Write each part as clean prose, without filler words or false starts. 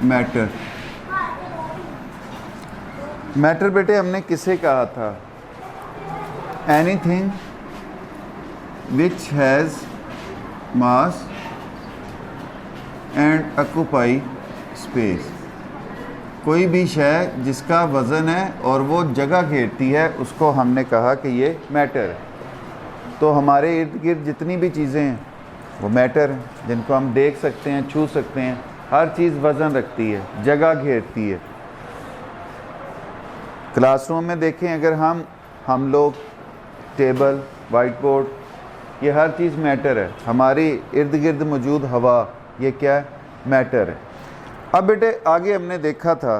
Matter. Matter बेटे हमने किसे कहा था? Anything which has mass and occupy space. कोई भी शय जिसका वज़न है और वो जगह घेरती है उसको हमने कहा कि ये मैटर है। तो हमारे इर्द गिर्द जितनी भी चीज़ें हैं वो मैटर हैं, जिनको हम देख सकते हैं, छू सकते हैं। हर चीज़ वज़न रखती है, जगह घेरती है। क्लासरूम में देखें अगर हम लोग टेबल, वाइट बोर्ड, ये हर चीज़ मैटर है। हमारी इर्द गिर्द मौजूद हवा, ये क्या है? मैटर है। अब बेटे आगे हमने देखा था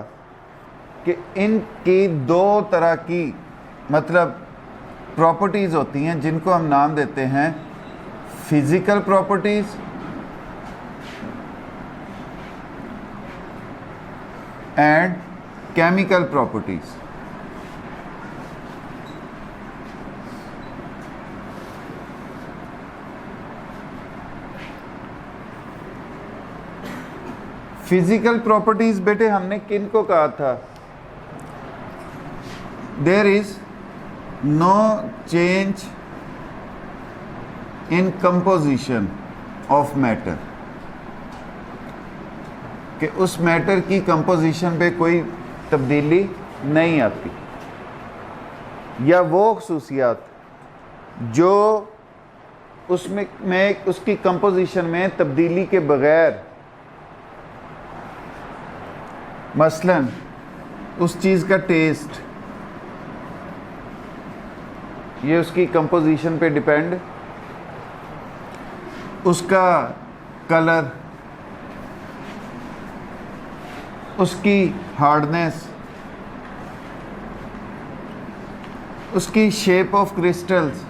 कि इनकी दो तरह की मतलब प्रॉपर्टीज़ होती हैं जिनको हम नाम देते हैं physical properties and chemical properties. Physical properties बेटे हमने किन को कहा था? There is no change in composition of matter, कि उस मैटर की कंपोजिशन पे कोई तब्दीली नहीं आती, या वो खसूसियात जो उसमें उसकी कंपोजिशन में तब्दीली के बगैर, मसलन उस चीज़ का टेस्ट, ये उसकी कंपोजिशन पे डिपेंड, उसका कलर, उसकी हार्डनेस, उसकी शेप ऑफ क्रिस्टल्स।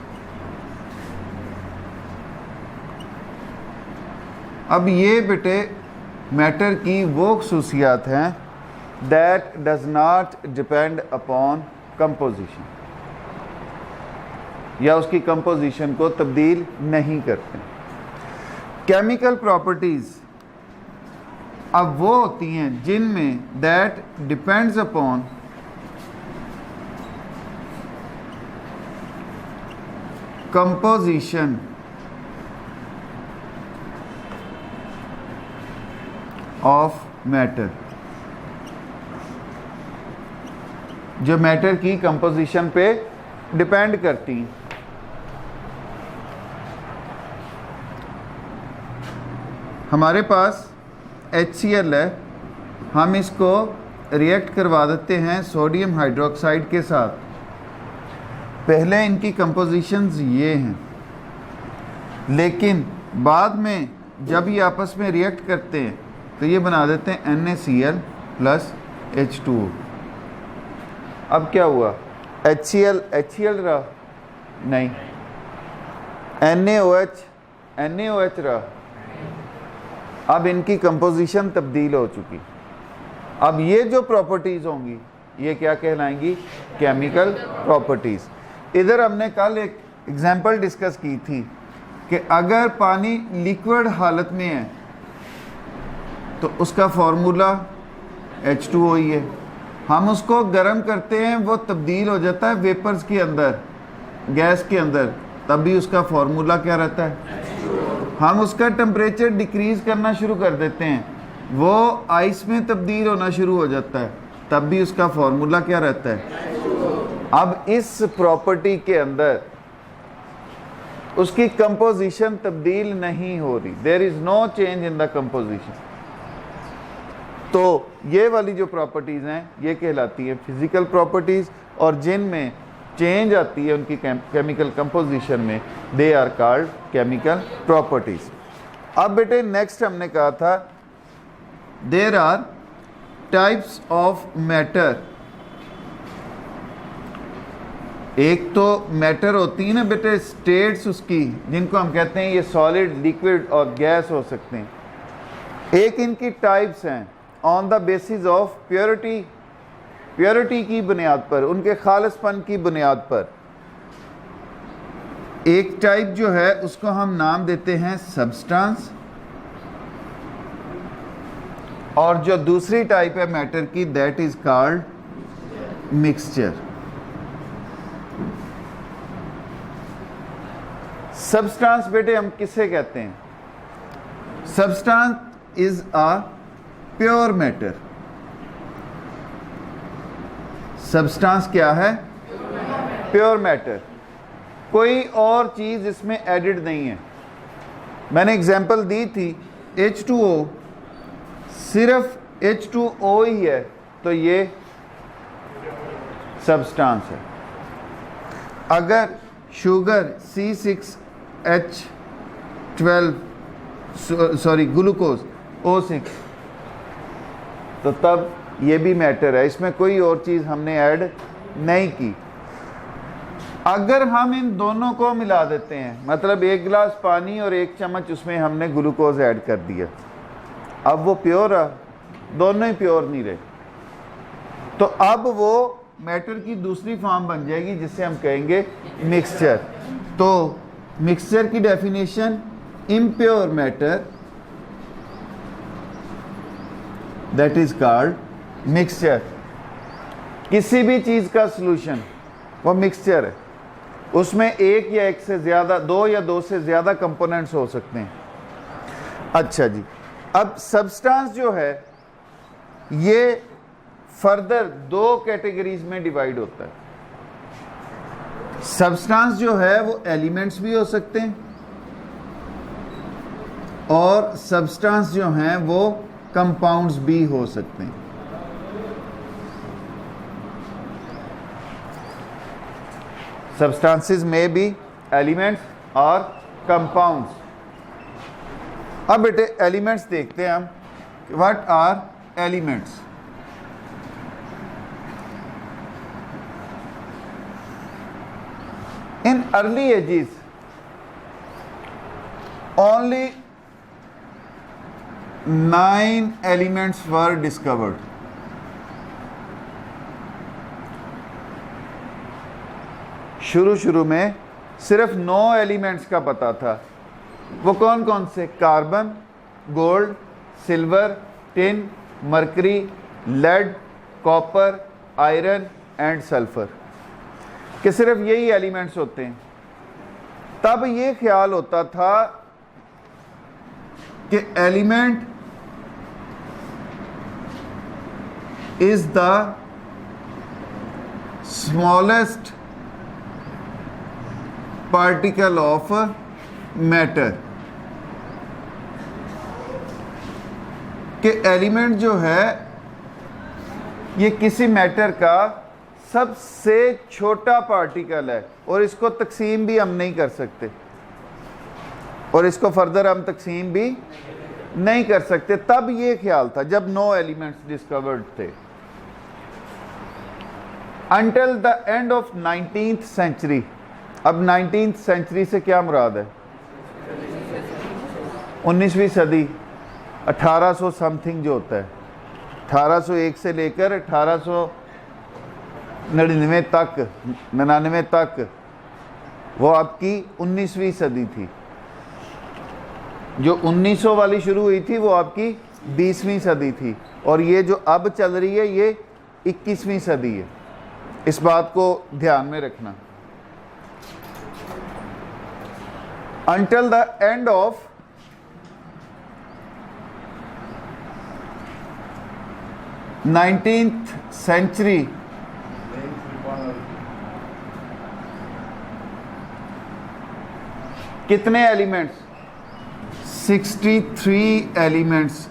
अब ये बेटे मैटर की वो खसूसियात हैं that does not depend upon composition, या उसकी कंपोजिशन को तब्दील नहीं करते। केमिकल प्रॉपर्टीज़ अब वो होती हैं जिनमें that depends upon composition of matter, जो मैटर की कंपोजिशन पे डिपेंड करती हैं। हमारे पास HCl है, हम इसको रिएक्ट करवा देते हैं सोडियम हाइड्रोक्साइड के साथ। पहले इनकी कंपोजिशंस ये हैं, लेकिन बाद में जब ये आपस में रिएक्ट करते हैं तो ये बना देते हैं NaCl प्लस H2O। अब क्या हुआ? HCl रहा नहीं, NaOH रहा। अब इनकी कंपोजिशन तब्दील हो चुकी। अब ये जो प्रॉपर्टीज़ होंगी ये क्या कहलाएंगी? Chemical properties. इधर हमने कल एक एग्जांपल डिस्कस की थी कि अगर पानी लिक्विड हालत में है तो उसका फार्मूला H2O ही है। हम उसको गर्म करते हैं, वो तब्दील हो जाता है वेपर्स के अंदर, गैस के अंदर, तब भी उसका फार्मूला क्या रहता है? हम उसका टेम्परेचर डिक्रीज़ करना शुरू कर देते हैं, वो आइस में तब्दील होना शुरू हो जाता है, तब भी उसका फार्मूला क्या रहता है? अब इस प्रॉपर्टी के अंदर उसकी कंपोजिशन तब्दील नहीं हो रही, there is no change in the composition. तो ये वाली जो प्रॉपर्टीज़ हैं ये कहलाती है फिज़िकल प्रॉपर्टीज़, और जिनमें चेंज आती है उनकी केमिकल कंपोजिशन में, they are called chemical properties. अब बेटे नेक्स्ट हमने कहा था there are types of matter. एक तो मैटर होती है ना बेटे स्टेट्स उसकी, जिनको हम कहते हैं ये सॉलिड, लिक्विड और गैस हो सकते हैं। एक इनकी टाइप्स हैं on the basis of purity, purity की बुनियाद पर, उनके खालिसपन की बुनियाद पर। एक टाइप जो है उसको हम नाम देते हैं सब्सटेंस, और जो दूसरी टाइप है मैटर की, that is called mixture. Substance बेटे हम किसे कहते हैं? Substance is a pure matter. Substance क्या है? Pure matter. कोई और चीज इसमें एडिड नहीं है। मैंने एग्जांपल दी थी H2O, सिर्फ H2O ही है तो ये सब्सटेंस है। अगर शुगर ग्लूकोज O6 तो तब ये भी मैटर है, इसमें कोई और चीज़ हमने ऐड नहीं की। अगर हम इन दोनों को मिला देते हैं, मतलब एक गिलास पानी और एक चम्मच उसमें हमने ग्लूकोज ऐड कर दिया, अब वो प्योर है? दोनों ही प्योर नहीं रहे। तो अब वो मैटर की दूसरी फॉर्म बन जाएगी जिसे हम कहेंगे मिक्सचर। तो मिक्सचर की definition, impure matter that is called mixture. किसी भी चीज़ का सॉल्यूशन वो मिक्सचर है। उसमें एक या एक से ज़्यादा, दो या दो से ज़्यादा कंपोनेंट्स हो सकते हैं। अच्छा जी, अब सब्सटेंस जो है ये फर्दर दो कैटेगरीज में डिवाइड होता है। सब्सटेंस जो है वो एलिमेंट्स भी हो सकते हैं और सब्सटेंस जो हैं वो कंपाउंड्स भी हो सकते हैं। Substances may be elements or compounds. अब बेटे एलिमेंट्स देखते हैं हम। What are elements? In early ages, only 9 elements were discovered. शुरू में सिर्फ 9 एलिमेंट्स का पता था। वो कौन कौन से? Carbon, gold, silver, tin, mercury, lead, copper, iron and sulphur, कि सिर्फ यही एलिमेंट्स होते हैं। तब ये ख्याल होता था कि element is the smallest particle of matter, कि एलिमेंट जो है ये किसी मैटर का सबसे छोटा पार्टिकल है और इसको तकसीम भी हम नहीं कर सकते और इसको फर्दर हम तकसीम भी नहीं कर सकते। तब ये ख्याल था जब 9 एलिमेंट्स डिस्कवर्ड थे। Until the end of 19th century. अब 19th सेंचुरी से क्या मुराद है? 19वीं सदी, 1800 समथिंग जो होता है, 1801 से लेकर 1899 तक, 99 तक, वो आपकी 19वीं सदी थी। जो 1900 वाली शुरू हुई थी वो आपकी 20वीं सदी थी और ये जो अब चल रही है ये 21वीं सदी है। इस बात को ध्यान में रखना। Until the end of 19th century, कितने elements? 63 elements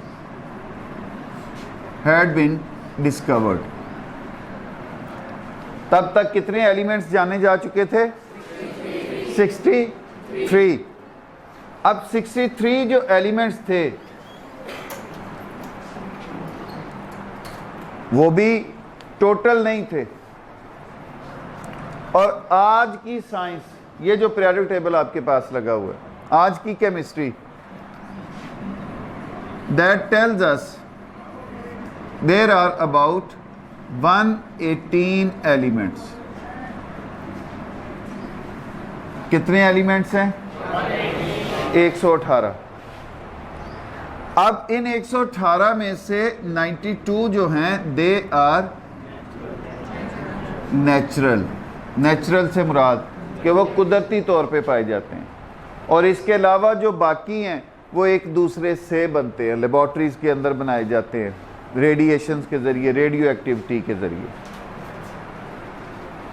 had been discovered. तब तक कितने एलिमेंट्स जाने जा चुके थे? 63। अब 63 जो एलिमेंट्स थे वो भी टोटल नहीं थे। और आज की साइंस, ये जो पीरियोडिक टेबल आपके पास लगा हुआ है, आज की chemistry, that tells us there are about 118 elements. कितने एलिमेंट्स हैं? 118। अब इन 118 में से 92 जो हैं दे आर नेचुरल। नेचुरल से मुराद कि वो कुदरती तौर पे पाए जाते हैं, और इसके अलावा जो बाकी हैं वो एक दूसरे से बनते हैं, लेबॉर्ट्रीज़ के अंदर बनाए जाते हैं रेडिएशंस के ज़रिए, रेडियो एक्टिविटी के ज़रिए।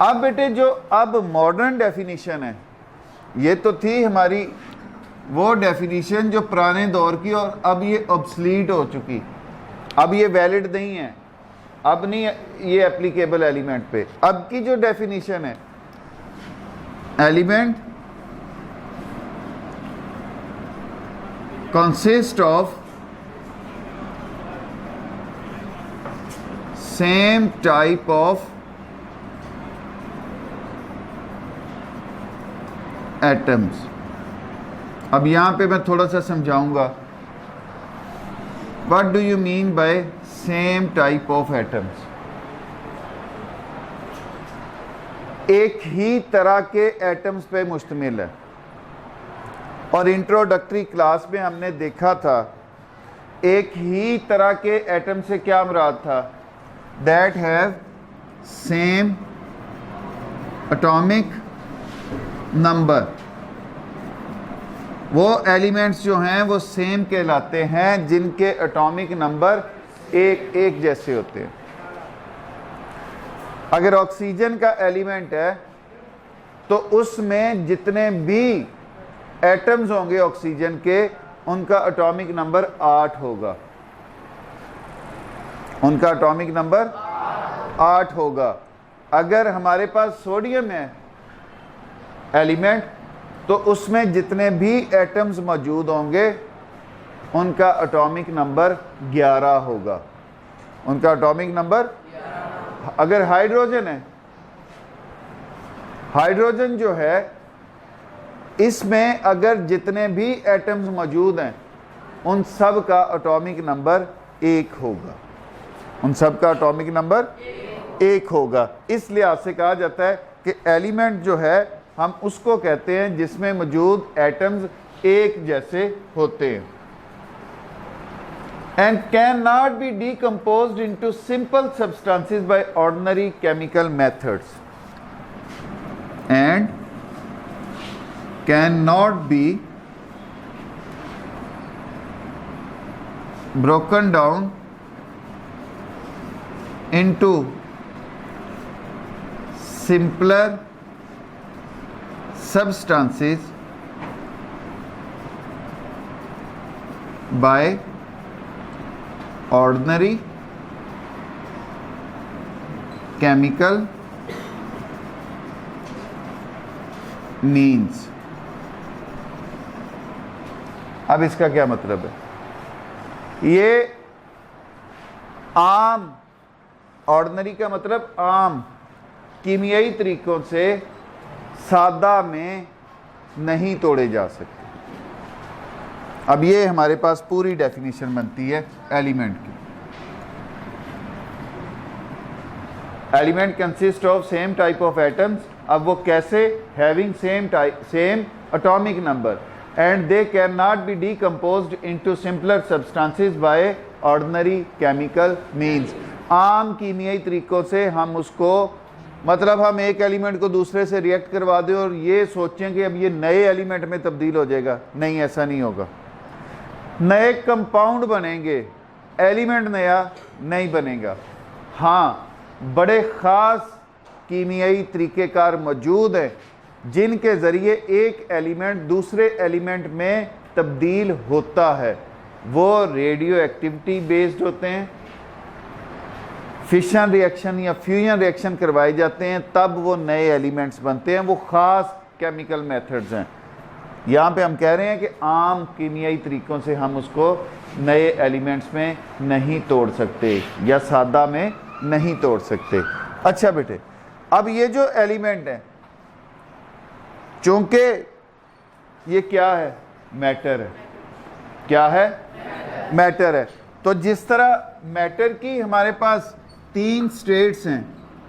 अब बेटे जो अब मॉडर्न डेफिनीशन है, ये तो थी हमारी वो डेफिनीशन जो पुराने दौर की, और अब ये ऑब्सलीट हो चुकी, अब ये वैलिड नहीं है, अब नहीं ये एप्लीकेबल एलिमेंट पे। अब की जो डेफिनीशन है, element consist of same type of atoms. अब यहां पे मैं थोड़ा सा समझाऊंगा what do you mean by same type of atoms. एक ही तरह के एटम्स पे मुश्तमिल है, और इंट्रोडक्टरी क्लास में हमने देखा था एक ही तरह के एटम से क्या मुराद था, that have same atomic number. वो एलिमेंट्स जो हैं वो सेम कहलाते हैं जिनके एटॉमिक नंबर एक एक जैसे होते हैं। अगर ऑक्सीजन का एलिमेंट है तो उसमें जितने भी एटम्स होंगे ऑक्सीजन के, उनका एटॉमिक नंबर 8 होगा, उनका एटॉमिक नंबर 8 होगा। अगर हमारे पास सोडियम है एलिमेंट, तो उसमें जितने भी एटम्स मौजूद होंगे उनका एटॉमिक नंबर 11 होगा, उनका एटॉमिक नंबर। अगर हाइड्रोजन है, हाइड्रोजन जो है इसमें अगर जितने भी एटम्स मौजूद हैं उन सब का एटॉमिक नंबर 1 होगा, उन सब का एटॉमिक नंबर 1 होगा। इस लिहाज से कहा जाता है कि एलिमेंट जो है हम उसको कहते हैं जिसमें मौजूद एटम्स एक जैसे होते हैं। And can not be decomposed into simple substances by ordinary chemical methods, and can not be broken down into simpler substances by ordinary chemical means। अब इसका क्या मतलब है? ये आम, ऑर्डिनरी का मतलब आम, कीमियाई तरीकों से सादा में नहीं तोड़े जा सकते। अब ये हमारे पास पूरी डेफिनेशन बनती है एलिमेंट की। Element consist of same type of atoms. अब वो कैसे? Having same atomic number, and they can not be decomposed into simpler substances by ordinary chemical means. आम कीमियाई तरीकों से हम उसको, मतलब हम एक एलिमेंट को दूसरे से रिएक्ट करवा दें और ये सोचें कि अब ये नए एलिमेंट में तब्दील हो जाएगा, नहीं, ऐसा नहीं होगा। नए कंपाउंड बनेंगे, एलिमेंट नया नहीं बनेगा। हाँ, बड़े ख़ास कीमियाई तरीक़ेकार मौजूद हैं जिनके ज़रिए एक एलिमेंट दूसरे एलिमेंट में तब्दील होता है। वो रेडियो एक्टिविटी बेस्ड होते हैं, फिशन रिएक्शन या फ्यूजन रिएक्शन करवाए जाते हैं, तब वो नए एलिमेंट्स बनते हैं। वो ख़ास केमिकल मेथड्स हैं। यहाँ पे हम कह रहे हैं कि आम कीमियाई तरीक़ों से हम उसको नए एलिमेंट्स में नहीं तोड़ सकते या सादा में नहीं तोड़ सकते। अच्छा बेटे, अब ये जो एलिमेंट है, चूँकि ये क्या है? मैटर है। क्या है? मैटर है। तो जिस तरह मैटर की हमारे पास 3 स्टेट्स हैं,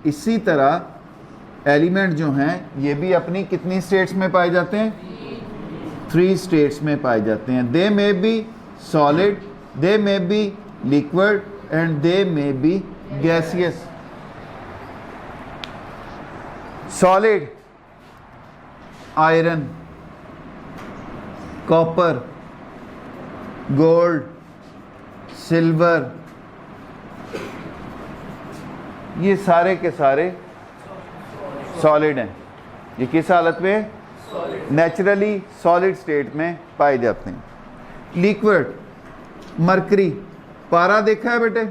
इसी तरह एलिमेंट जो हैं ये भी अपनी कितनी स्टेट्स में पाए जाते हैं? 3 स्टेट्स में पाए जाते हैं। They may be solid, they may be liquid and they may be gaseous. Solid iron, copper, gold, silver, ये सारे के सारे सॉलिड हैं। ये किस हालत में? नेचुरली सॉलिड स्टेट में पाए जाते हैं। लिक्विड, मरकरी, पारा देखा है बेटे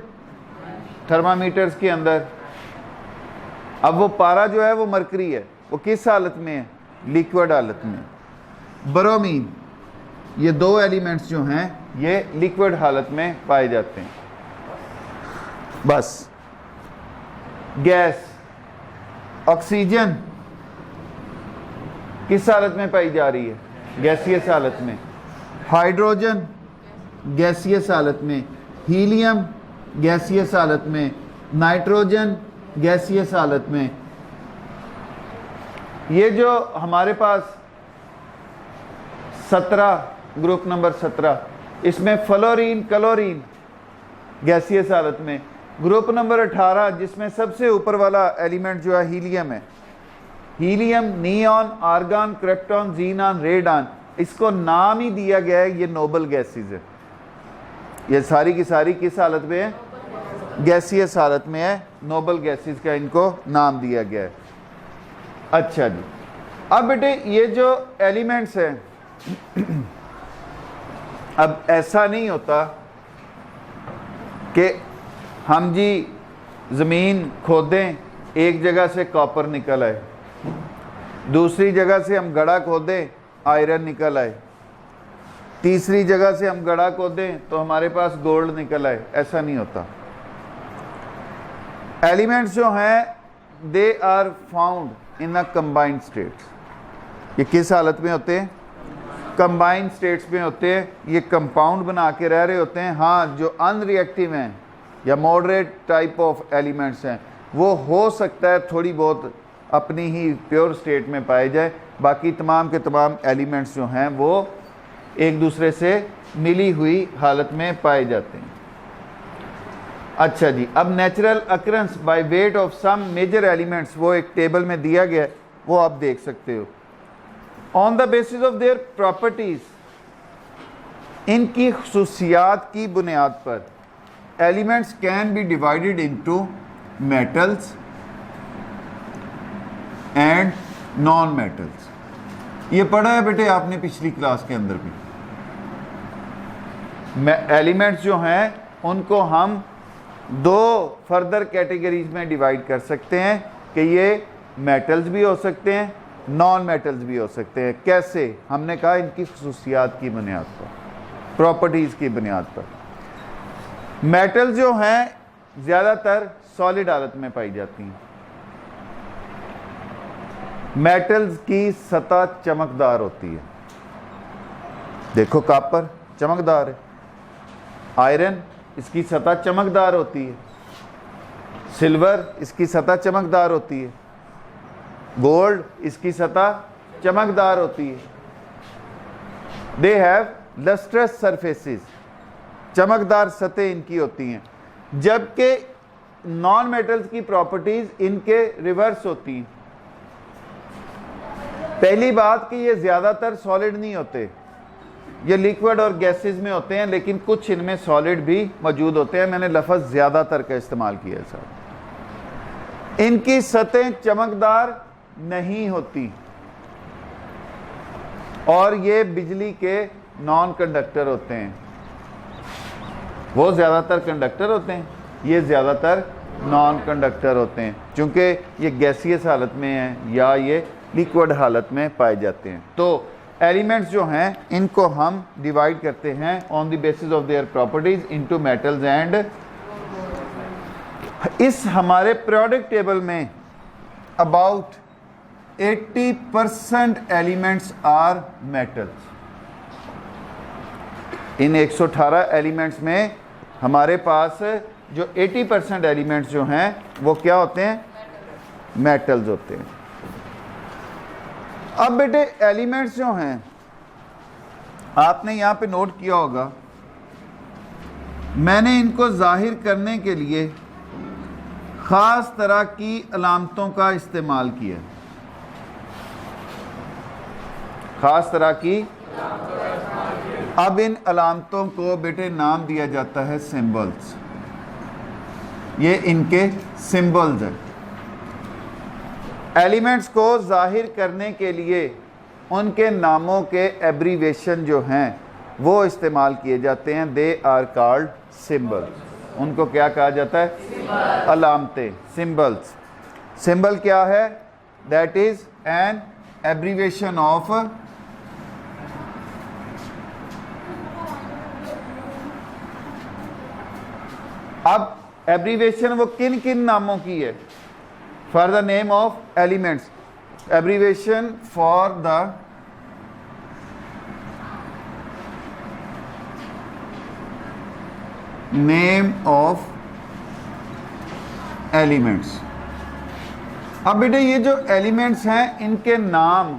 थर्मामीटर्स के अंदर? अब वो पारा जो है वो मरकरी है, वो किस हालत में है? लिक्विड हालत में। ब्रोमीन, ये दो एलिमेंट्स जो हैं ये लिक्विड हालत में पाए जाते हैं। बस। गैस, ऑक्सीजन किस हालत में पाई जा रही है? गैसियस हालत में। हाइड्रोजन गैसियस हालत में। हीलियम गैसियस हालत में। नाइट्रोजन गैसियस हालत में। ये जो हमारे पास 17 ग्रुप नंबर 17, इसमें फ्लोरीन, क्लोरीन गैसियस हालत में। ग्रुप नंबर 18 जिसमें सबसे ऊपर वाला एलिमेंट जो है हीलियम है। Helium, neon, argon, krypton, xenon, radon, इसको नाम ही दिया गया है, ये नोबल गैसेस है। ये सारी की सारी किस हालत में है? गैसियस हालत में है। नोबल गैसेस का इनको नाम दिया गया है। अच्छा जी, अब बेटे ये जो एलिमेंट्स हैं, अब ऐसा नहीं होता कि हम जी ज़मीन खोदें, एक जगह से कॉपर निकल आए, दूसरी जगह से हम गड़ा खोदें आयरन निकल आए, तीसरी जगह से हम गड़ा खोदें तो हमारे पास गोल्ड निकल आए। ऐसा नहीं होता। एलिमेंट्स जो हैं they are found in a combined states. ये किस हालत में होते हैं? कंबाइंड स्टेट्स में होते हैं। ये कंपाउंड बना के रह रहे होते हैं। हाँ, जो अनरिएक्टिव हैं या मॉडरेट टाइप ऑफ एलिमेंट्स हैं वो हो सकता है थोड़ी बहुत अपनी ही प्योर स्टेट में पाए जाए, बाकी तमाम के तमाम एलिमेंट्स जो हैं वो एक दूसरे से मिली हुई हालत में पाए जाते हैं। अच्छा जी, अब natural occurrence by weight of some major elements, वो एक टेबल में दिया गया है, वो आप देख सकते हो। On the basis of their properties, इनकी खुसूसियात की बुनियाद पर elements can be divided into metals and non metals. ये पढ़ा है बेटे आपने पिछली क्लास के अंदर भी। एलिमेंट्स जो हैं उनको हम दो फर्दर कैटेगरीज में डिवाइड कर सकते हैं कि ये मेटल्स भी हो सकते हैं, नॉन मेटल्स भी हो सकते हैं। कैसे? हमने कहा इनकी खुसूसियात की बुनियाद पर, प्रॉपर्टीज की बुनियाद पर। मेटल्स जो हैं ज़्यादातर सॉलिड हालत में पाई जाती हैं। मेटल्स की सतह चमकदार होती है। देखो कॉपर चमकदार है, आयरन इसकी सतह चमकदार होती है, सिल्वर इसकी सतह चमकदार होती है, गोल्ड इसकी सतह चमकदार होती है। दे हैव लस्ट्रस सरफेसेस, चमकदार सतह इनकी होती हैं। जबकि नॉन मेटल्स की प्रॉपर्टीज इनके रिवर्स होती हैं। पहली बात कि ये ज़्यादातर सॉलिड नहीं होते, ये लिक्विड और गैसेस में होते हैं, लेकिन कुछ इनमें सॉलिड भी मौजूद होते हैं। मैंने लफ्ज़ ज़्यादातर का इस्तेमाल किया है साहब। इनकी सतह चमकदार नहीं होती और ये बिजली के नॉन कंडक्टर होते हैं। वो ज़्यादातर कंडक्टर होते हैं, ये ज़्यादातर नॉन कंडक्टर होते हैं, चूँकि ये गैसियस हालत में हैं या ये लिक्विड हालत में पाए जाते हैं। तो एलिमेंट्स जो हैं इनको हम डिवाइड करते हैं on the basis of their properties into metals and. इस हमारे पीरियोडिक टेबल में अबाउट 80% एलिमेंट्स आर मेटल्स। इन 118 एलिमेंट्स में हमारे पास जो 80% एलिमेंट्स जो हैं वो क्या होते हैं? मेटल्स होते हैं। अब बेटे एलिमेंट्स जो हैं आपने यहाँ पे नोट किया होगा मैंने इनको जाहिर करने के लिए ख़ास तरह की अलामतों का इस्तेमाल किया। ख़ास तरह की, अब इन अलामतों को बेटे नाम दिया जाता है सिंबल्स। ये इनके सिंबल्स हैं। एलिमेंट्स को जाहिर करने के लिए उनके नामों के एब्रीवेशन जो हैं वो इस्तेमाल किए जाते हैं। They are called symbols. उनको क्या कहा जाता है? अलामतें, सिंबल्स। सिंबल क्या है? That is an abbreviation of अब एब्रीवेशन वो किन किन नामों की है? For the name of elements, abbreviation for the name of elements. अब बेटे ये जो एलिमेंट्स हैं इनके नाम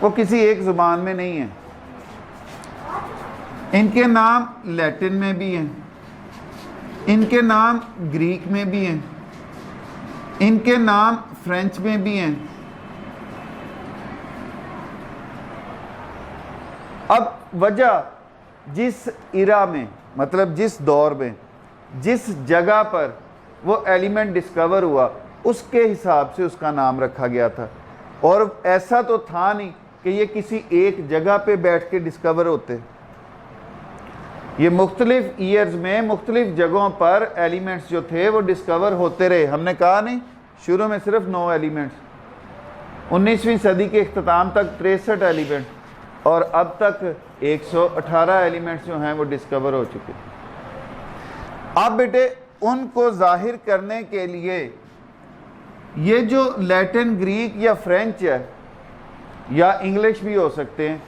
वो किसी एक जुबान में नहीं है। इनके नाम लैटिन में भी हैं, इनके नाम ग्रीक में भी हैं, इनके नाम फ्रेंच में भी हैं। अब वजह, जिस इरा में, मतलब जिस दौर में, जिस जगह पर वो एलिमेंट डिस्कवर हुआ उसके हिसाब से उसका नाम रखा गया था। और ऐसा तो था नहीं कि ये किसी एक जगह पे बैठ के डिस्कवर होते। ये मुख्तलिफ ईयर्स में मुख्तलिफ जगहों पर एलिमेंट्स जो थे वो डिस्कवर होते रहे। हमने कहा नहीं शुरू में सिर्फ 9 एलिमेंट्स, 19वीं सदी के इख्तिताम तक 63 एलिमेंट, और अब तक 118 एलिमेंट्स जो हैं वो डिस्कवर हो चुके। अब बेटे उनको जाहिर करने के लिए ये जो लैटिन, ग्रीक या फ्रेंच है या इंग्लिश भी हो सकते हैं,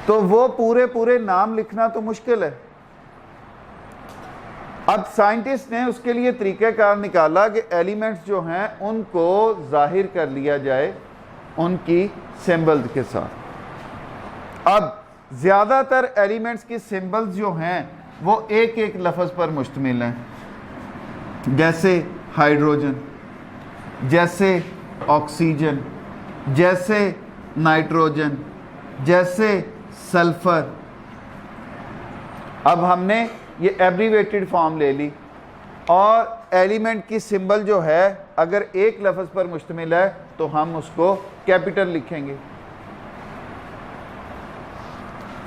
तो वो पूरे पूरे नाम लिखना तो मुश्किल है। अब साइंटिस्ट ने उसके लिए तरीक़ाकार निकाला कि एलिमेंट्स जो हैं उनको जाहिर कर लिया जाए उनकी सिंबल्स के साथ। अब ज़्यादातर एलिमेंट्स की सिंबल्स जो हैं वो एक एक लफ्ज़ पर मुश्तमिल हैं, जैसे हाइड्रोजन, जैसे ऑक्सीजन, जैसे नाइट्रोजन, जैसे सल्फर। अब हमने ये एब्रीवेटेड फॉर्म ले ली और एलिमेंट की सिंबल जो है अगर एक लफ्ज़ पर मुश्तमिल है तो हम उसको कैपिटल लिखेंगे।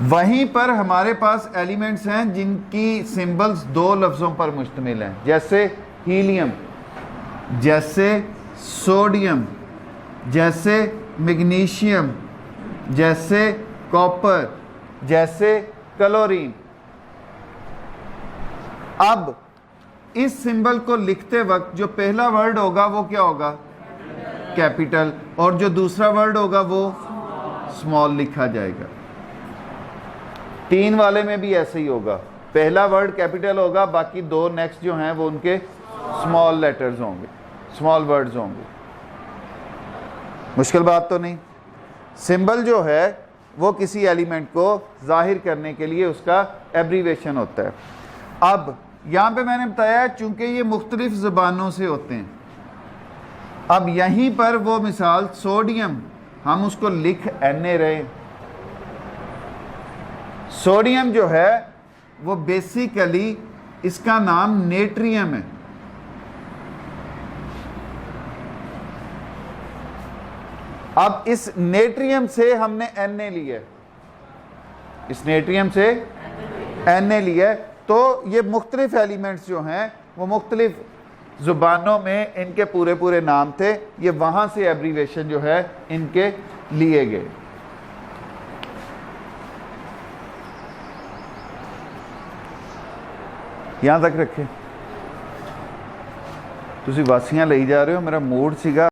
वहीं पर हमारे पास एलिमेंट्स हैं जिनकी सिंबल्स 2 लफ्ज़ों पर मुश्तमिल हैं, जैसे हीलियम, जैसे सोडियम, जैसे मैग्नीशियम, जैसे कॉपर, जैसे क्लोरीन। अब इस सिंबल को लिखते वक्त जो पहला वर्ड होगा वो क्या होगा? कैपिटल, और जो दूसरा वर्ड होगा वो स्मॉल लिखा जाएगा। 3 वाले में भी ऐसे ही होगा, पहला वर्ड कैपिटल होगा, बाकी 2 नेक्स्ट जो हैं वो उनके स्मॉल लेटर्स होंगे, स्मॉल वर्ड्स होंगे। मुश्किल बात तो नहीं। सिंबल जो है वो किसी एलिमेंट को जाहिर करने के लिए उसका एब्रीवेशन होता है। अब यहाँ पे मैंने बताया चूंकि ये मुख्तलिफ ज़बानों से होते हैं। अब यहीं पर वो मिसाल सोडियम, हम उसको लिख Na रहे। सोडियम जो है वो बेसिकली इसका नाम नेट्रियम है। अब इस नेट्रियम से हमने Na लिया, इस नेट्रियम से Na लिया, तो ये मुख्तलिफ एलिमेंट्स जो हैं वो मुख्तलिफ ज़ुबानों में इनके पूरे पूरे नाम थे। ये वहाँ से एब्रीवेशन जो है इनके लिए गए। यहाँ तक रखे। तुसी वासियां लई जा रहे हो, मेरा मूड सीगा